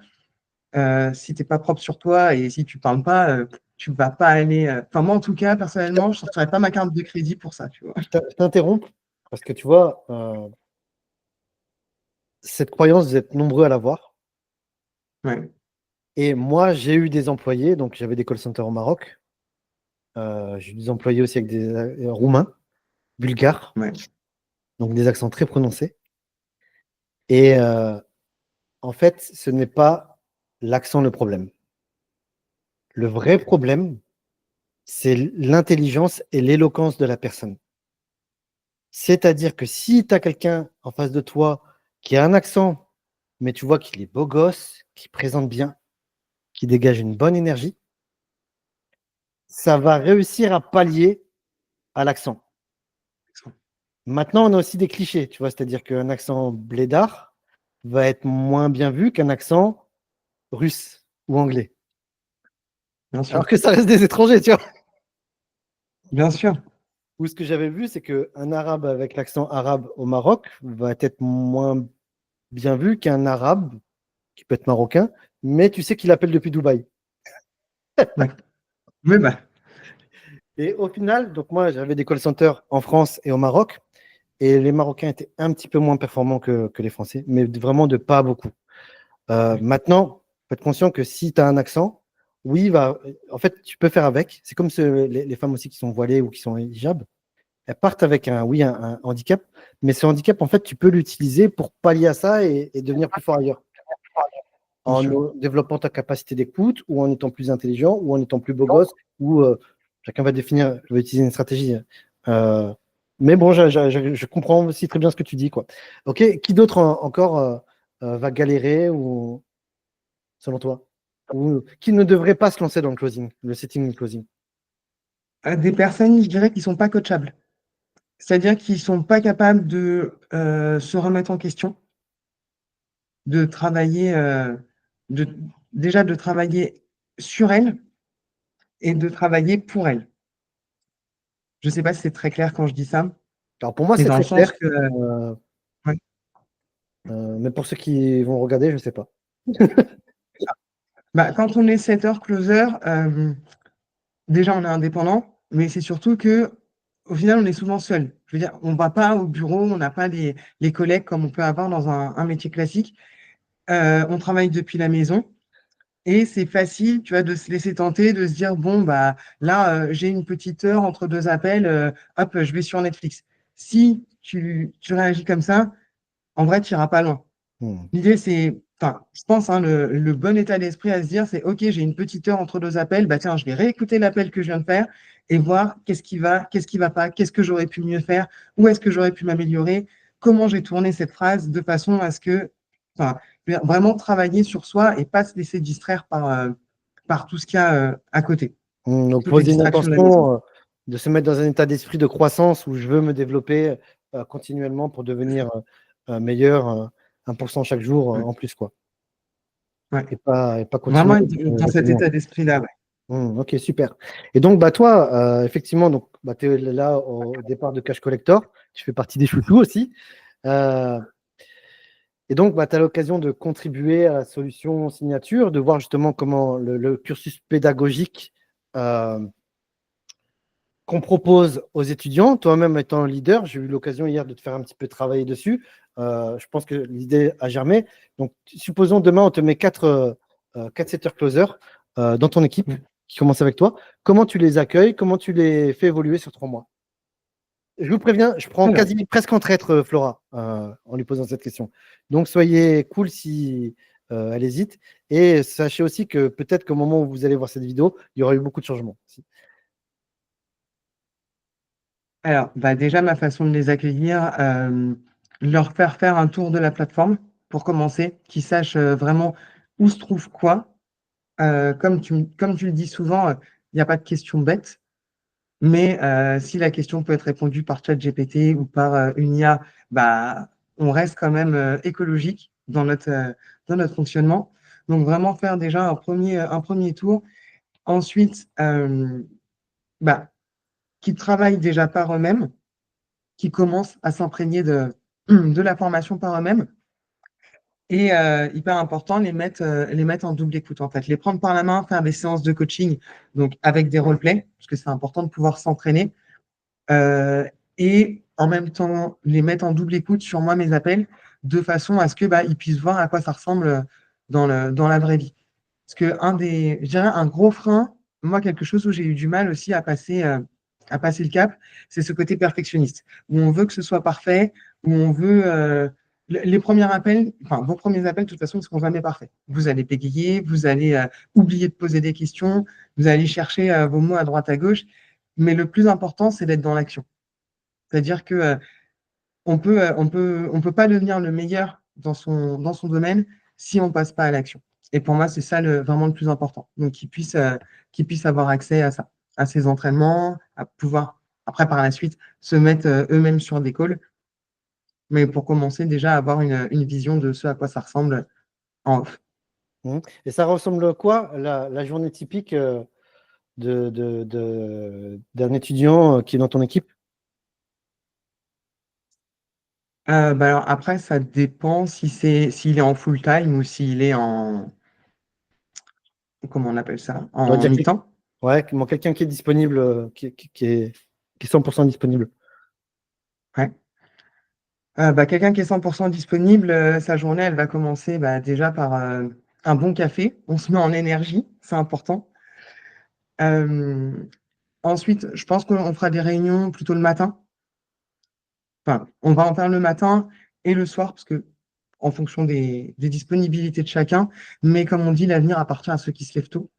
Si tu n'es pas propre sur toi et si tu ne parles pas, tu ne vas pas aller. Enfin, moi, en tout cas, personnellement, je ne sortirais pas ma carte de crédit pour ça, tu vois. Je t'interromps parce que tu vois, cette croyance, vous êtes nombreux à l'avoir. Ouais, Et moi, j'ai eu des employés, donc j'avais des call centers au Maroc. J'ai eu des employés aussi avec des Roumains, Bulgares, ouais, donc des accents très prononcés. Et en fait, ce n'est pas l'accent le problème. Le vrai problème, c'est l'intelligence et l'éloquence de la personne. C'est-à-dire que si tu as quelqu'un en face de toi qui a un accent, mais tu vois qu'il est beau gosse, qu'il présente bien, qui dégage une bonne énergie, ça va réussir à pallier à l'accent. Maintenant, on a aussi des clichés, tu vois, c'est-à-dire qu'un accent blédard va être moins bien vu qu'un accent russe ou anglais. bien sûr. Alors que ça reste des étrangers, tu vois. Bien sûr. Ou ce que j'avais vu, c'est qu'un arabe avec l'accent arabe au Maroc va être moins bien vu qu'un arabe qui peut être marocain, mais tu sais qu'il appelle depuis Dubaï. Ouais. Oui, bah, Et au final, donc moi, j'avais des call centers en France et au Maroc, et les Marocains étaient un petit peu moins performants que les Français, mais vraiment de pas beaucoup. Maintenant, faut être conscient que si tu as un accent, oui, en fait, tu peux faire avec. C'est comme les femmes aussi qui sont voilées ou qui sont hijab. Elles partent avec un handicap, mais ce handicap, en fait, tu peux l'utiliser pour pallier à ça et devenir plus fort ailleurs. bien En sûr. développant ta capacité d'écoute, ou en étant plus intelligent, ou en étant plus beau gosse, ou chacun va définir, va utiliser une stratégie. Euh, mais bon, je comprends aussi très bien ce que tu dis, quoi. Ok, qui d'autre encore va galérer ou selon toi, ou qui ne devrait pas se lancer dans le closing, le setting et le closing? Des personnes, je dirais, qui ne sont pas coachables. C'est-à-dire qu'ils ne sont pas capables de se remettre en question, de travailler, de, déjà de travailler sur elles et de travailler pour elles. Je ne sais pas si c'est très clair quand je dis ça, Alors pour moi, mais c'est dans le très clair, sens que ouais. mais pour ceux qui vont regarder, je ne sais pas. Bah, quand on est setter closer, déjà on est indépendant, mais c'est surtout que au final on est souvent seul. Je veux dire, on ne va pas au bureau, on n'a pas les collègues comme on peut avoir dans un métier classique. On travaille depuis la maison. Et c'est facile, tu vois, de se laisser tenter, de se dire, bon, bah là, j'ai une petite heure entre deux appels, hop, je vais sur Netflix. Si tu réagis comme ça, en vrai, tu n'iras pas loin. Hmm. L'idée, c'est, enfin, je pense, hein, le bon état d'esprit à se dire, c'est, OK, j'ai une petite heure entre deux appels, bah tiens, je vais réécouter l'appel que je viens de faire et voir qu'est-ce qui va pas, qu'est-ce que j'aurais pu mieux faire, où est-ce que j'aurais pu m'améliorer, comment j'ai tourné cette phrase de façon à ce que, enfin, vraiment travailler sur soi et pas se laisser distraire par tout ce qu'il y a à côté, Donc, toutes les poser une distractions de la maison. intention, de se mettre dans un état d'esprit de croissance où je veux me développer continuellement pour devenir meilleur, 1% chaque jour Ouais. en plus, quoi. Ouais. Et pas Vraiment continuer. être dans cet état d'esprit-là, ouais. Ok, super. Et donc, bah, toi, effectivement, donc, bah, tu es là au départ de Cash Collector. Tu fais partie des chouchous aussi. Euh, et donc, bah, tu as l'occasion de contribuer à la solution signature, de voir justement comment le cursus pédagogique euh, qu'on propose aux étudiants. Toi-même étant leader, j'ai eu l'occasion hier de te faire un petit peu travailler dessus. Je pense que l'idée a germé. Donc, supposons demain, on te met quatre setters closers dans ton équipe Mm. qui commence avec toi. Comment tu les accueilles? Comment tu les fais évoluer sur 3 mois? Je vous préviens, je prends Alors, quasi presque en traître Flora en lui posant cette question. Donc, soyez cool si elle hésite. Et sachez aussi que peut-être qu'au moment où vous allez voir cette vidéo, il y aura eu beaucoup de changements. Alors, bah déjà, ma façon de les accueillir, leur faire un tour de la plateforme pour commencer, qu'ils sachent vraiment où se trouve quoi. Comme tu le dis souvent, il n'y a pas de question bête, mais si la question peut être répondue par ChatGPT ou par une IA, bah, on reste quand même écologique dans notre fonctionnement. Donc, vraiment faire déjà un premier tour. Ensuite, bah, qu'ils travaillent déjà par eux-mêmes, qui commencent à s'imprégner de la formation par eux-mêmes. Et hyper important, les mettre en double écoute, en fait. Les prendre par la main, faire des séances de coaching, donc avec des roleplays, parce que c'est important de pouvoir s'entraîner. Et en même temps, les mettre en double écoute sur moi, mes appels, de façon à ce que bah, ils puissent voir à quoi ça ressemble dans la vraie vie. Parce que je dirais un gros frein, moi, quelque chose où j'ai eu du mal aussi à passer le cap, c'est ce côté perfectionniste, où on veut que ce soit parfait, où on veut. Les premiers appels, enfin, vos premiers appels, de toute façon, ne seront jamais parfaits. Vous allez bégayer, vous allez oublier de poser des questions, vous allez chercher vos mots à droite à gauche. Mais le plus important, c'est d'être dans l'action. C'est-à-dire que on peut pas devenir le meilleur dans son domaine si on passe pas à l'action. Et pour moi, c'est ça vraiment le plus important. Donc, qu'ils puissent avoir accès à ça, à ces entraînements, à pouvoir, après, par la suite, se mettre eux-mêmes sur des calls. Mais pour commencer, déjà, avoir une vision de ce à quoi ça ressemble en off. Et ça ressemble à quoi la journée typique d'un étudiant qui est dans ton équipe? Bah alors après, ça dépend s'il est en full time ou s'il est comment on appelle ça, On va en dire mi-temps. ouais, quelqu'un qui est disponible, qui est 100% disponible. Ouais. Bah, quelqu'un qui est 100% disponible, sa journée, elle va commencer bah, déjà par un bon café. On se met en énergie, c'est important. Euh, Ensuite, je pense qu'on fera des réunions plutôt le matin. Enfin, on va en faire le matin et le soir, parce que en fonction des disponibilités de chacun. Mais comme on dit, l'avenir appartient à ceux qui se lèvent tôt.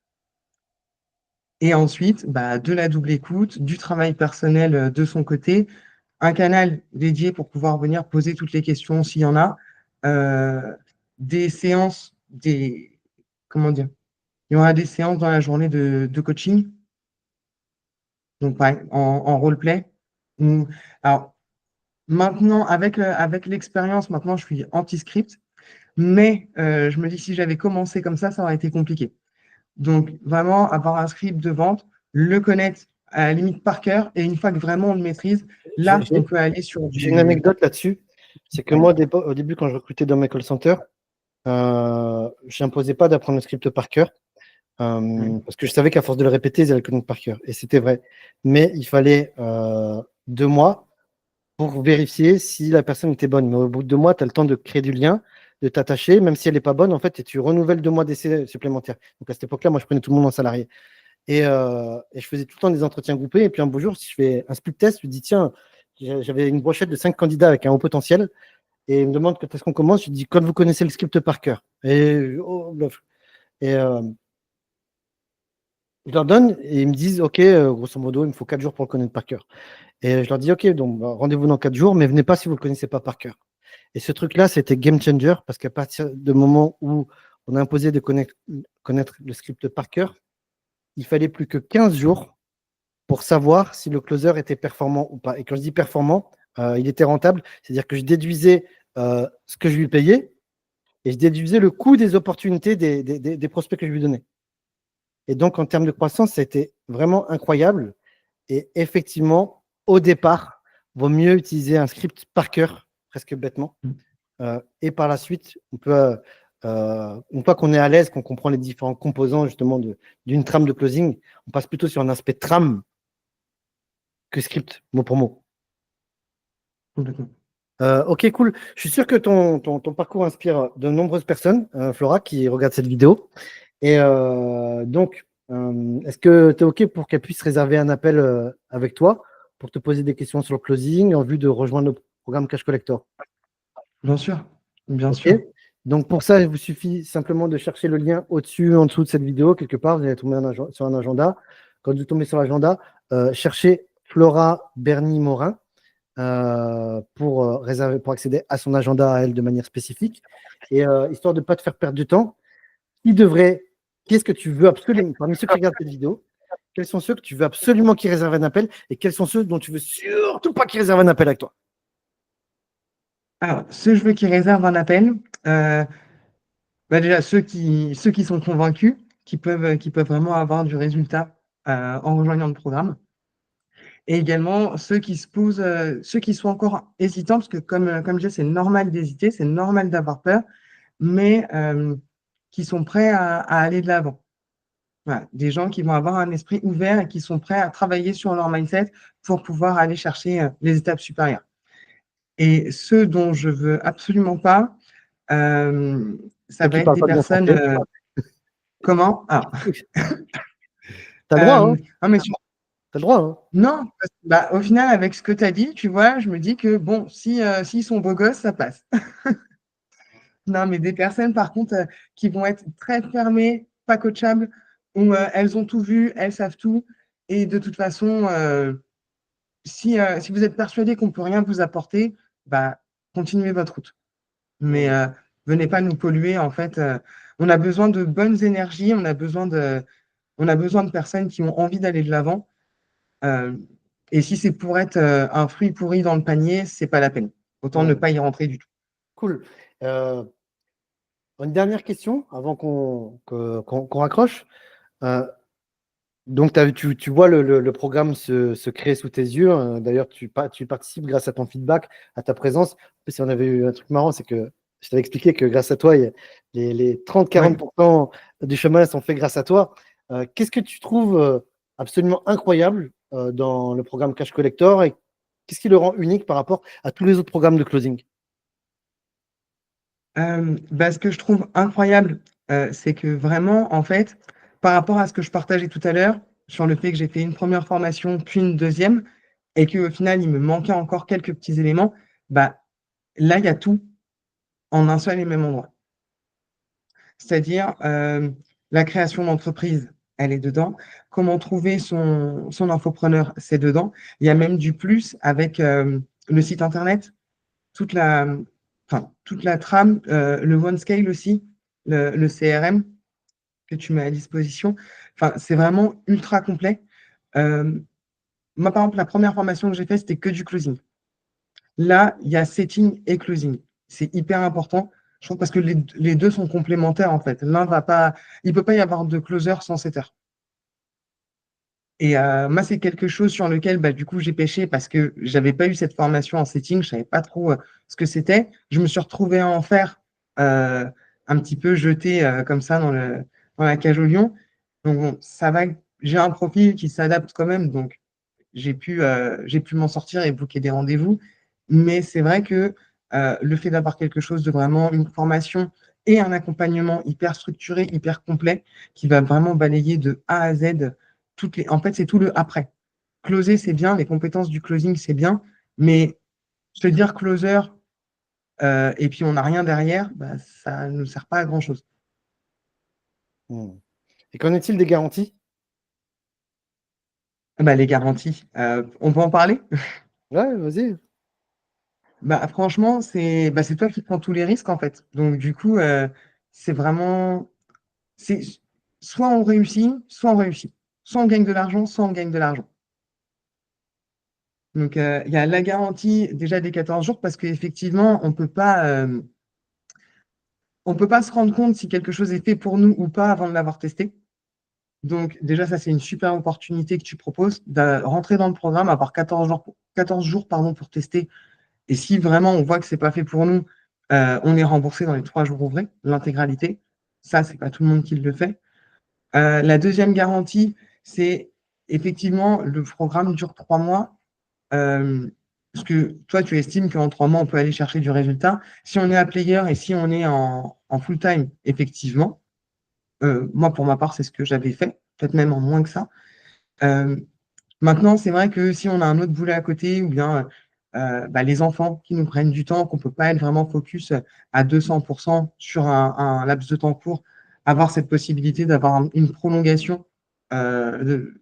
Et ensuite, bah, de la double écoute, du travail personnel de son côté, un canal dédié pour pouvoir venir poser toutes les questions s'il y en a, euh, des séances, comment dire, il y aura des séances dans la journée de coaching, donc en roleplay. Alors maintenant, avec l'expérience, maintenant je suis anti-script, mais je me dis si j'avais commencé comme ça aurait été compliqué. Donc vraiment avoir un script de vente, le connaître à la limite par cœur, et une fois que vraiment on le maîtrise, J'ai là on peut aller sur j'ai une du. anecdote là-dessus. C'est que Ouais. moi, au début, quand je recrutais dans mes call centers, je n'imposais pas d'apprendre le script par cœur Ouais. parce que je savais qu'à force de le répéter, ils allaient le connaître par cœur. Et c'était vrai. Mais il fallait 2 mois pour vérifier si la personne était bonne. Mais au bout de 2 mois, tu as le temps de créer du lien, de t'attacher, même si elle n'est pas bonne, en fait, et tu renouvelles 2 mois d'essai supplémentaires. Donc à cette époque-là, moi, je prenais tout le monde en salarié. Et je faisais tout le temps des entretiens groupés. Et puis un beau jour, si je fais un split test, je me dis, tiens, j'avais une brochette de 5 candidats avec un haut potentiel. Et ils me demandent quand est-ce qu'on commence. Je dis, quand vous connaissez le script par cœur. Oh, bluff. Et je leur donne et ils me disent, OK, grosso modo, il me faut 4 jours pour le connaître par cœur. Et je leur dis, OK, donc bah, rendez-vous dans 4 jours, mais venez pas si vous ne le connaissez pas par cœur. Et ce truc-là, c'était game changer parce qu'à partir du moment où on a imposé de connaître le script par cœur, il fallait plus que 15 jours pour savoir si le closer était performant ou pas. Et quand je dis performant, il était rentable, c'est-à-dire que je déduisais ce que je lui payais et je déduisais le coût des opportunités des prospects que je lui donnais. Et donc, en termes de croissance, ça a été vraiment incroyable. Et effectivement, au départ, il vaut mieux utiliser un script par cœur, presque bêtement. Et par la suite, une fois qu'on est à l'aise, qu'on comprend les différents composants justement d'une trame de closing, on passe plutôt sur un aspect trame que script, mot pour mot. Complètement. Ok, cool. Je suis sûr que ton parcours inspire de nombreuses personnes, Flora, qui regardent cette vidéo. Et donc, est-ce que tu es OK pour qu'elle puisse réserver un appel avec toi pour te poser des questions sur le closing en vue de rejoindre le programme Cash Collector? Bien sûr, bien OK. sûr. Donc, pour ça, il vous suffit simplement de chercher le lien au-dessus, en dessous de cette vidéo, quelque part. Vous allez tomber sur un agenda. Quand vous tombez sur l'agenda, cherchez Flora Berny-Morin pour réserver, pour accéder à son agenda à elle de manière spécifique. Et histoire de ne pas te faire perdre du temps, qu'est-ce que tu veux absolument, parmi ceux qui regardent cette vidéo, quels sont ceux que tu veux absolument qu'ils réservent un appel et quels sont ceux dont tu veux surtout pas qu'ils réservent un appel avec toi? Alors, ceux je veux qui réservent un appel, déjà ceux qui sont convaincus, qui peuvent vraiment avoir du résultat en rejoignant le programme. Et également ceux qui se posent, ceux qui sont encore hésitants, parce que comme je disais, c'est normal d'hésiter, c'est normal d'avoir peur, mais qui sont prêts à aller de l'avant. Voilà, des gens qui vont avoir un esprit ouvert et qui sont prêts à travailler sur leur mindset pour pouvoir aller chercher les étapes supérieures. Et ceux dont je veux absolument pas, ça Ceux va qui être parlent des pas bien personnes. français. Comment? Ah, T'as le droit, hein? non, mais T'as le droit, hein? non, parce que, bah, au final, avec ce que tu as dit, tu vois, je me dis que bon, si, s'ils sont beaux gosses, ça passe. Non, mais des personnes, par contre, qui vont être très fermées, pas coachables, où elles ont tout vu, elles savent tout. Et de toute façon, si vous êtes persuadé qu'on ne peut rien vous apporter, bah, continuez votre route. Mais venez pas nous polluer. En fait, on a besoin de bonnes énergies, on a besoin de personnes qui ont envie d'aller de l'avant. Et si c'est pour être un fruit pourri dans le panier, c'est pas la peine. Autant ne Ouais. pas y rentrer du tout. Cool. Une dernière question avant qu'on raccroche. Euh, donc, tu vois le programme se créer sous tes yeux. D'ailleurs, tu participes grâce à ton feedback, à ta présence. En plus, si on avait eu un truc marrant, c'est que je t'avais expliqué que grâce à toi, les Oui. 30-40% du chemin sont faits grâce à toi. Qu'est-ce que tu trouves absolument incroyable dans le programme Cash Collector et qu'est-ce qui le rend unique par rapport à tous les autres programmes de closing? Bah, ce que je trouve incroyable, c'est que vraiment, en fait, par rapport à ce que je partageais tout à l'heure, sur le fait que j'ai fait une première formation, puis une deuxième, et qu'au final, il me manquait encore quelques petits éléments, bah, là, il y a tout en un seul et même endroit. C'est-à-dire, la création d'entreprise, elle est dedans. Comment trouver son infopreneur, c'est dedans. Il y a même du plus avec le site internet, toute la, toute la trame, le OneScale aussi, le CRM que tu mets à disposition. Enfin, c'est vraiment ultra complet. Euh, Moi, par exemple, la première formation que j'ai faite, c'était que du closing. Là, il y a setting et closing. C'est hyper important, je trouve, parce que les deux sont complémentaires, en fait. L'un va pas, il peut pas y avoir de closer sans setter. Et moi, c'est quelque chose sur lequel, bah, du coup, j'ai pêché parce que j'avais pas eu cette formation en setting, je savais pas trop ce que c'était. Je me suis retrouvé à en faire un petit peu jeté comme ça dans la cage au lion. Donc, bon, ça va. J'ai un profil qui s'adapte quand même, donc j'ai pu m'en sortir et booker des rendez-vous. Mais c'est vrai que le fait d'avoir quelque chose de vraiment une formation et un accompagnement hyper structuré, hyper complet, qui va vraiment balayer de A à Z en fait, c'est tout le après. Closer, c'est bien, les compétences du closing, c'est bien, mais se dire closer et puis on n'a rien derrière, bah, ça ne sert pas à grand-chose. Et qu'en est-il des garanties? Bah, les garanties, on peut en parler? Ouais, vas-y. Bah, franchement, c'est toi qui prends tous les risques, en fait. Donc, du coup, c'est vraiment, c'est soit on réussit, soit on réussit. Soit on gagne de l'argent, soit on gagne de l'argent. Donc, il y a la garantie déjà des 14 jours parce qu'effectivement, on peut pas se rendre compte si quelque chose est fait pour nous ou pas avant de l'avoir testé. Donc, déjà, ça, c'est une super opportunité que tu proposes de rentrer dans le programme, avoir 14 jours pardon, pour tester. Et si vraiment on voit que c'est pas fait pour nous, on est remboursé dans les 3 jours ouvrés, l'intégralité. Ça, c'est pas tout le monde qui le fait. La deuxième garantie, c'est effectivement le programme dure 3 mois. Parce que toi, tu estimes qu'en 3 mois, on peut aller chercher du résultat. Si on est à player et si on est en full time, effectivement, moi, pour ma part, c'est ce que j'avais fait, peut-être même en moins que ça. Euh, Maintenant, c'est vrai que si on a un autre boulot à côté ou bien bah, les enfants qui nous prennent du temps, qu'on ne peut pas être vraiment focus à 200% sur un laps de temps court, avoir cette possibilité d'avoir une prolongation, de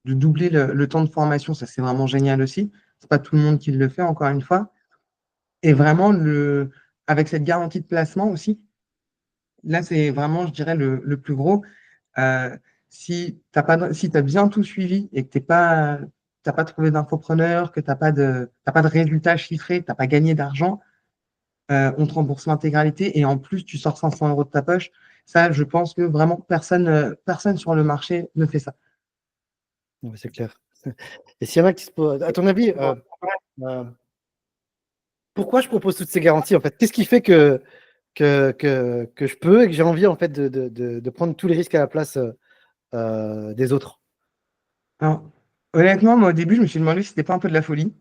doubler le temps de formation, ça c'est vraiment génial aussi. C'est pas tout le monde qui le fait, encore une fois. Et vraiment, avec cette garantie de placement aussi, là, c'est vraiment, je dirais, le plus gros. Euh, si tu as bien tout suivi et que t'as pas trouvé d'infopreneur, que t'as pas de résultats chiffrés, tu n'as pas gagné d'argent, on te rembourse l'intégralité et en plus, tu sors 500 euros de ta poche. Ça, je pense que vraiment personne sur le marché ne fait ça. Ouais, c'est clair. Et s'il y en a qui se posent, à ton avis, euh, pourquoi je propose toutes ces garanties en fait? Qu'est-ce qui fait que je peux et que j'ai envie en fait de prendre tous les risques à la place des autres? Alors, honnêtement, moi, au début, je me suis demandé si c'était pas un peu de la folie.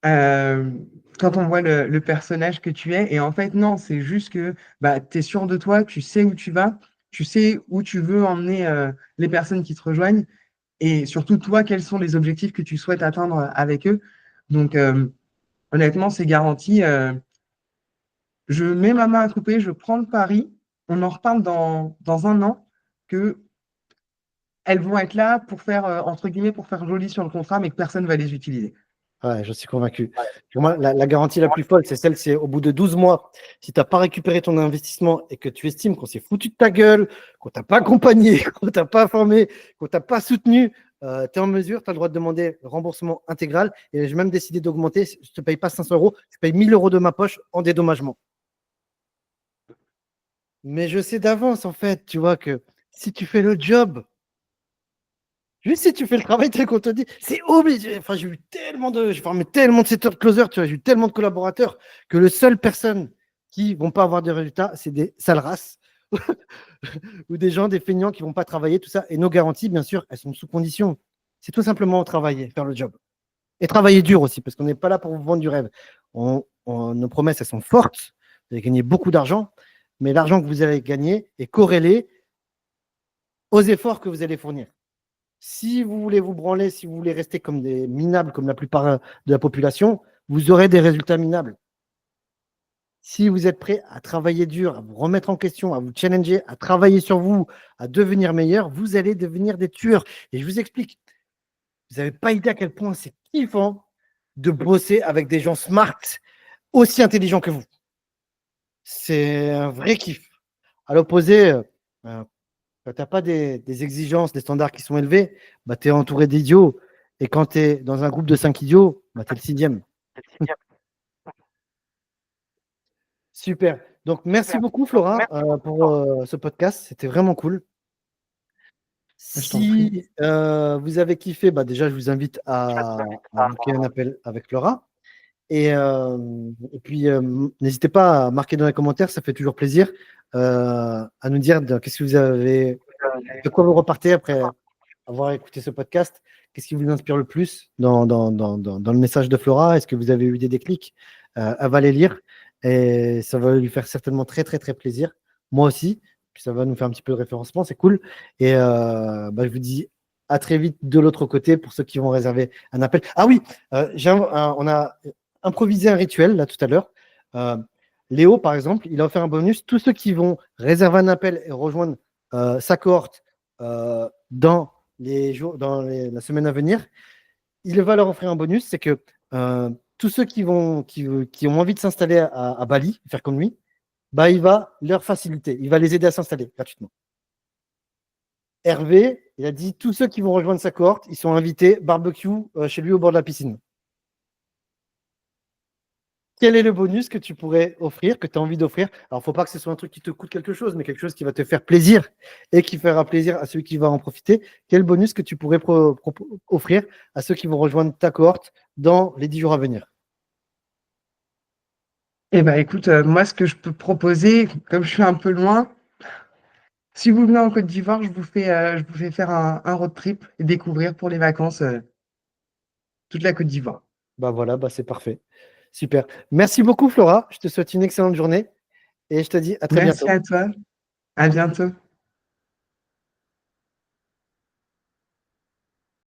Euh, Quand on voit le personnage que tu es, et en fait, non, c'est juste que bah, tu es sûr de toi, tu sais où tu vas, tu sais où tu veux emmener les personnes qui te rejoignent, et surtout toi, quels sont les objectifs que tu souhaites atteindre avec eux. Donc, honnêtement, c'est garanti. Je mets ma main à couper, je prends le pari, on en reparle dans un an, que elles vont être là pour faire, entre guillemets, pour faire joli sur le contrat, mais que personne ne va les utiliser. Ouais, je suis convaincu. Pour moi, la garantie la plus folle, c'est au bout de 12 mois, si tu n'as pas récupéré ton investissement et que tu estimes qu'on s'est foutu de ta gueule, qu'on t'a pas accompagné, qu'on t'a pas formé, qu'on t'a pas soutenu, tu es en mesure, tu as le droit de demander remboursement intégral. Et j'ai même décidé d'augmenter. Je ne te paye pas 500 euros, je paye 1000 euros de ma poche en dédommagement. Mais je sais d'avance, en fait, tu vois, que si tu fais le job, juste si tu fais le travail tel qu'on te dit, c'est obligé. Enfin, j'ai formé tellement de setters closers, tu vois, j'ai eu tellement de collaborateurs que les seules personnes qui vont pas avoir de résultats, c'est des sales races ou des gens, des feignants qui vont pas travailler, tout ça. Et nos garanties, bien sûr, elles sont sous condition. C'est tout simplement travailler, faire le job. Et travailler dur aussi, parce qu'on n'est pas là pour vous vendre du rêve. Nos promesses, elles sont fortes. Vous allez gagner beaucoup d'argent, mais l'argent que vous allez gagner est corrélé aux efforts que vous allez fournir. Si vous voulez vous branler, si vous voulez rester comme des minables, comme la plupart de la population, vous aurez des résultats minables. Si vous êtes prêt à travailler dur, à vous remettre en question, à vous challenger, à travailler sur vous, à devenir meilleur, vous allez devenir des tueurs. Et je vous explique, vous n'avez pas idée à quel point c'est kiffant de bosser avec des gens smart, aussi intelligents que vous. C'est un vrai kiff. À l'opposé, quand tu n'as pas des exigences, des standards qui sont élevés, bah, tu es entouré d'idiots. Et quand tu es dans un groupe de 5 idiots, bah, tu es le sixième. Super. Donc, merci beaucoup, Flora, pour ce podcast. C'était vraiment cool. Je t'en prie. Si vous avez kiffé, bah, déjà, je vous invite à booker un appel avec Flora. Et puis, n'hésitez pas à marquer dans les commentaires, ça fait toujours plaisir, à nous dire qu'est-ce que vous avez, de quoi vous repartez après avoir écouté ce podcast. Qu'est-ce qui vous inspire le plus dans le message de Flora? Est-ce que vous avez eu des déclics? elle va les lire et ça va lui faire certainement très, très, très plaisir. Moi aussi, puis ça va nous faire un petit peu de référencement, c'est cool. Et je vous dis à très vite de l'autre côté pour ceux qui vont réserver un appel. Ah oui, on a improvisé un rituel là tout à l'heure. Léo, par exemple, il a offert un bonus. Tous ceux qui vont réserver un appel et rejoindre sa cohorte dans la semaine à venir, il va leur offrir un bonus. C'est que tous ceux qui ont envie de s'installer à Bali, faire comme lui, bah, il va leur faciliter. Il va les aider à s'installer gratuitement. Hervé, il a dit tous ceux qui vont rejoindre sa cohorte, ils sont invités barbecue chez lui au bord de la piscine. Quel est le bonus que tu pourrais offrir, que tu as envie d'offrir? Alors, il ne faut pas que ce soit un truc qui te coûte quelque chose, mais quelque chose qui va te faire plaisir et qui fera plaisir à celui qui va en profiter. Quel bonus que tu pourrais offrir à ceux qui vont rejoindre ta cohorte dans les 10 jours à venir? Eh ben, écoute, moi, ce que je peux proposer, comme je suis un peu loin, si vous venez en Côte d'Ivoire, je vous fais faire un road trip et découvrir pour les vacances toute la Côte d'Ivoire. Bah voilà, bah c'est parfait. Super. Merci beaucoup, Flora. Je te souhaite une excellente journée et je te dis à très Merci bientôt. à toi. À bientôt.